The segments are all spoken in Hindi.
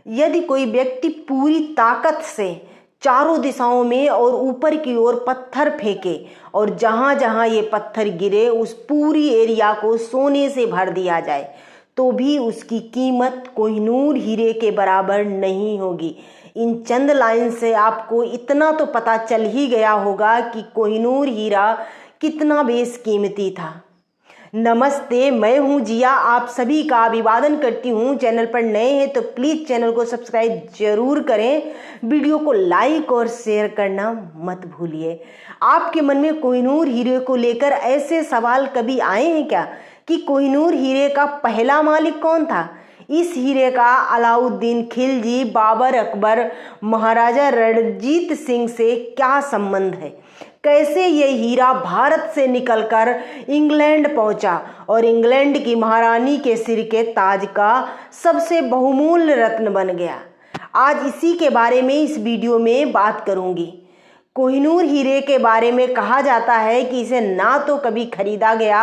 यदि कोई व्यक्ति पूरी ताकत से चारों दिशाओं में और ऊपर की ओर पत्थर फेंके और जहां जहां ये पत्थर गिरे उस पूरी एरिया को सोने से भर दिया जाए तो भी उसकी कीमत कोहिनूर हीरे के बराबर नहीं होगी। इन चंद लाइन से आपको इतना तो पता चल ही गया होगा कि कोहिनूर हीरा कितना बेशकीमती था। नमस्ते, मैं हूं जिया, आप सभी का अभिवादन करती हूं। चैनल पर नए हैं तो प्लीज़ चैनल को सब्सक्राइब जरूर करें, वीडियो को लाइक और शेयर करना मत भूलिए। आपके मन में कोहिनूर हीरे को लेकर ऐसे सवाल कभी आए हैं क्या कि कोहिनूर हीरे का पहला मालिक कौन था? इस हीरे का अलाउद्दीन खिलजी, बाबर, अकबर, महाराजा रणजीत सिंह से क्या संबंध है? कैसे ये हीरा भारत से निकलकर इंग्लैंड पहुंचा और इंग्लैंड की महारानी के सिर के ताज का सबसे बहुमूल्य रत्न बन गया? आज इसी के बारे में इस वीडियो में बात करूंगी। कोहिनूर हीरे के बारे में कहा जाता है कि इसे ना तो कभी खरीदा गया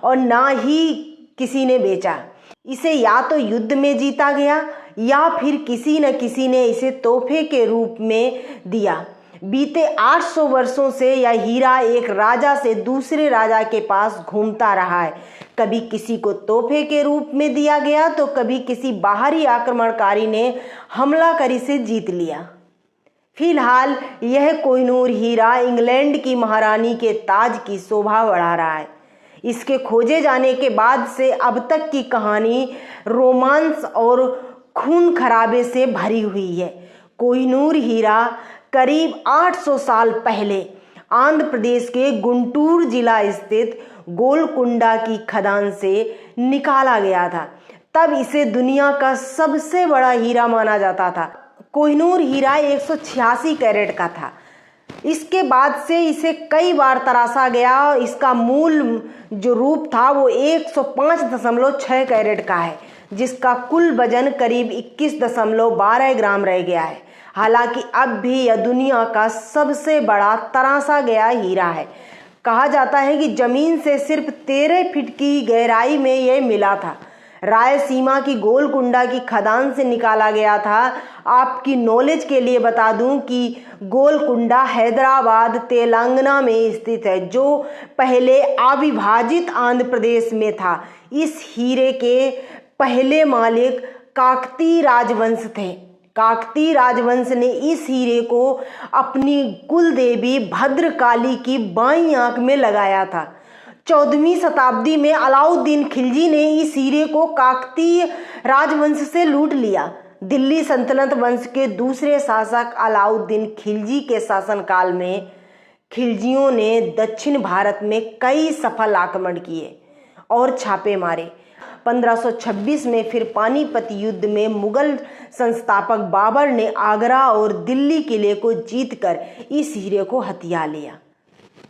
और ना ही किसी ने बेचा। इसे या तो युद्ध में जीता गया या फिर किसी न किसी ने इसे तोहफे के रूप में दिया। बीते 800 वर्षों से यह हीरा एक राजा से दूसरे राजा के पास घूमता रहा है। कभी किसी को तोहफे के रूप में दिया गया तो कभी किसी बाहरी आक्रमणकारी ने हमला कर इसे जीत लिया। फिलहाल यह कोहिनूर हीरा इंग्लैंड की महारानी के ताज की शोभा बढ़ा रहा है। इसके खोजे जाने के बाद से अब तक की कहानी रोमांस और खून खराबे से भरी हुई है। कोहिनूर हीरा करीब 800 साल पहले आंध्र प्रदेश के गुंटूर जिला स्थित गोलकुंडा की खदान से निकाला गया था। तब इसे दुनिया का सबसे बड़ा हीरा माना जाता था। कोहिनूर हीरा 186 कैरेट का था। इसके बाद से इसे कई बार तराशा गया। इसका मूल जो रूप था वो 105.6 कैरेट का है, जिसका कुल वजन करीब 21.12 ग्राम रह गया है। हालांकि अब भी यह दुनिया का सबसे बड़ा तराशा गया हीरा है। कहा जाता है कि जमीन से सिर्फ 13 फीट की गहराई में यह मिला था। रायसीमा की गोलकुंडा की खदान से निकाला गया था। आपकी नॉलेज के लिए बता दूं कि गोलकुंडा हैदराबाद, तेलंगाना में स्थित है, जो पहले अविभाजित आंध्र प्रदेश में था। इस हीरे के पहले मालिक काकतीय राजवंश थे। काकतीय राजवंश ने इस हीरे को अपनी कुल देवी भद्रकाली की बाईं आंख में लगाया था। 14वीं शताब्दी में अलाउद्दीन खिलजी ने इस हीरे को काकतीय राजवंश से लूट लिया। दिल्ली सल्तनत वंश के दूसरे शासक अलाउद्दीन खिलजी के शासनकाल में खिलजियों ने दक्षिण भारत में कई सफल आक्रमण किए और छापे मारे। 1526 में फिर पानीपत युद्ध में मुगल संस्थापक बाबर ने आगरा और दिल्ली किले को जीतकर इस हीरे को हथिया लिया।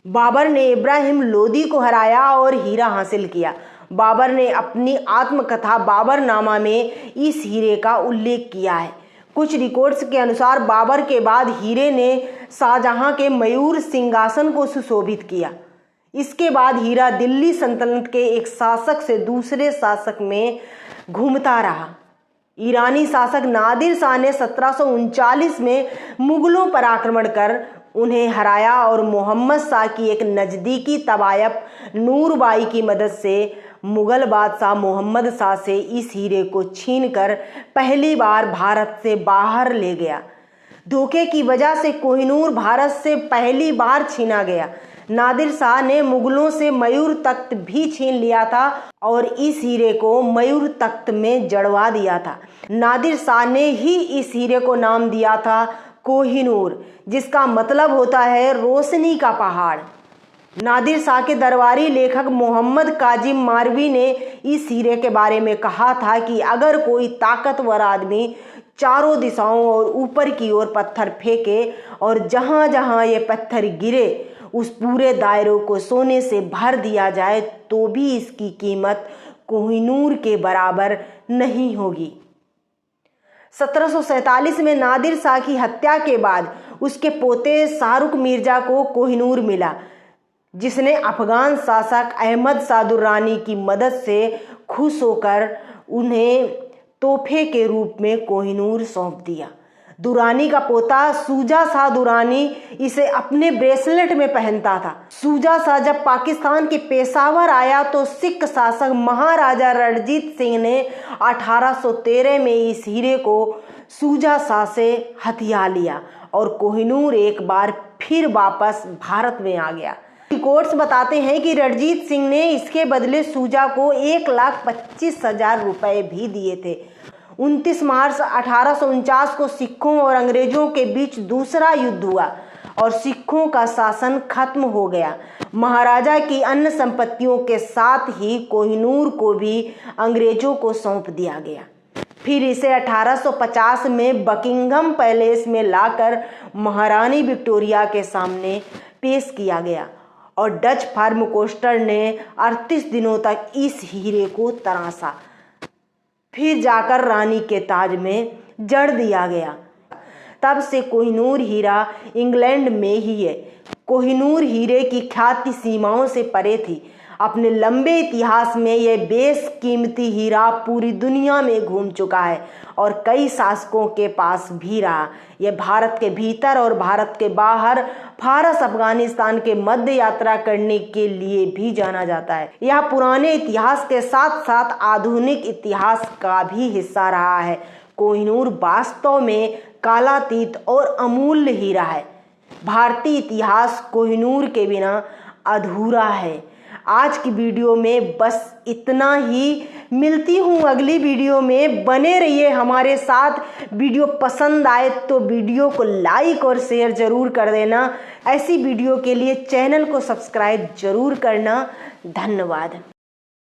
बाबर ने इब्राहिम लोदी को हराया और हीरा हासिल किया। बाबर ने अपनी आत्मकथा बाबरनामा में इस हीरे का उल्लेख किया है। कुछ रिकॉर्ड्स के अनुसार बाबर के बाद हीरे ने शाहजहां के मयूर सिंहासन को सुशोभित किया। इसके बाद हीरा दिल्ली सल्तनत के एक शासक से दूसरे शासक में घूमता रहा। ईरानी शासक नादिर शाह ने 1739 में मुगलों पर आक्रमण कर उन्हें हराया और मोहम्मद शाह की एक नज़दीकी तवायफ नूरबाई की मदद से मुगल बादशाह मोहम्मद शाह से इस हीरे को छीनकर पहली बार भारत से बाहर ले गया। धोखे की वजह से कोहिनूर भारत से पहली बार छीना गया। नादिर शाह ने मुगलों से मयूर तख्त भी छीन लिया था और इस हीरे को मयूर तख्त में जड़वा दिया था। नादिर शाह ने ही इस हीरे को नाम दिया था कोहिनूर, जिसका मतलब होता है रोशनी का पहाड़। नादिर शाह के दरबारी लेखक मोहम्मद काजिम मारवी ने इस हीरे के बारे में कहा था कि अगर कोई ताकतवर आदमी चारों दिशाओं और ऊपर की ओर पत्थर फेंके और जहां जहां ये पत्थर गिरे उस पूरे दायरे को सोने से भर दिया जाए तो भी इसकी कीमत कोहिनूर के बराबर नहीं होगी। 1747 में नादिर शाह की हत्या के बाद उसके पोते शाहरुख मिर्जा को कोहिनूर मिला, जिसने अफगान शासक अहमद शाह दुर्रानी की मदद से खुश होकर उन्हें तोहफे के रूप में कोहिनूर सौंप दिया। दुरानी का पोता शुजा शाह दुरानी इसे अपने ब्रेसलेट में पहनता था। शुजा शाह जब पाकिस्तान के पेशावर आया तो सिख शासक महाराजा रणजीत सिंह ने 1813 में इस हीरे को शुजा शाह से हथिया लिया और कोहिनूर एक बार फिर वापस भारत में आ गया। रिकॉर्ड्स बताते हैं कि रणजीत सिंह ने इसके बदले शुजा को 1,25,000 रुपए भी दिए थे। 29 मार्च 1849 को सिखों और अंग्रेजों के बीच दूसरा युद्ध हुआ और सिखों का शासन खत्म हो गया। महाराजा की अन्य संपत्तियों के साथ ही कोहिनूर को भी अंग्रेजों को सौंप दिया गया। फिर इसे 1850 में बकिंघम पैलेस में लाकर महारानी विक्टोरिया के सामने पेश किया गया और डच फार्म कोस्टर ने 38 दिनों तक इस हीरे को तराशा। फिर जाकर रानी के ताज में जड़ दिया गया। तब से कोहिनूर हीरा इंग्लैंड में ही है। कोहिनूर हीरे की ख्याति सीमाओं से परे थी। अपने लंबे इतिहास में यह बेशकीमती हीरा पूरी दुनिया में घूम चुका है और कई शासकों के पास भी रहा। यह भारत के भीतर और भारत के बाहर फारस अफगानिस्तान के मध्य यात्रा करने के लिए भी जाना जाता है। यह पुराने इतिहास के साथ साथ आधुनिक इतिहास का भी हिस्सा रहा है। कोहिनूर वास्तव में कालातीत और अमूल्य हीरा है। भारतीय इतिहास कोहिनूर के बिना अधूरा है। आज की वीडियो में बस इतना ही। मिलती हूँ अगली वीडियो में। बने रहिए हमारे साथ। वीडियो पसंद आए तो वीडियो को लाइक और शेयर जरूर कर देना। ऐसी वीडियो के लिए चैनल को सब्सक्राइब जरूर करना। धन्यवाद।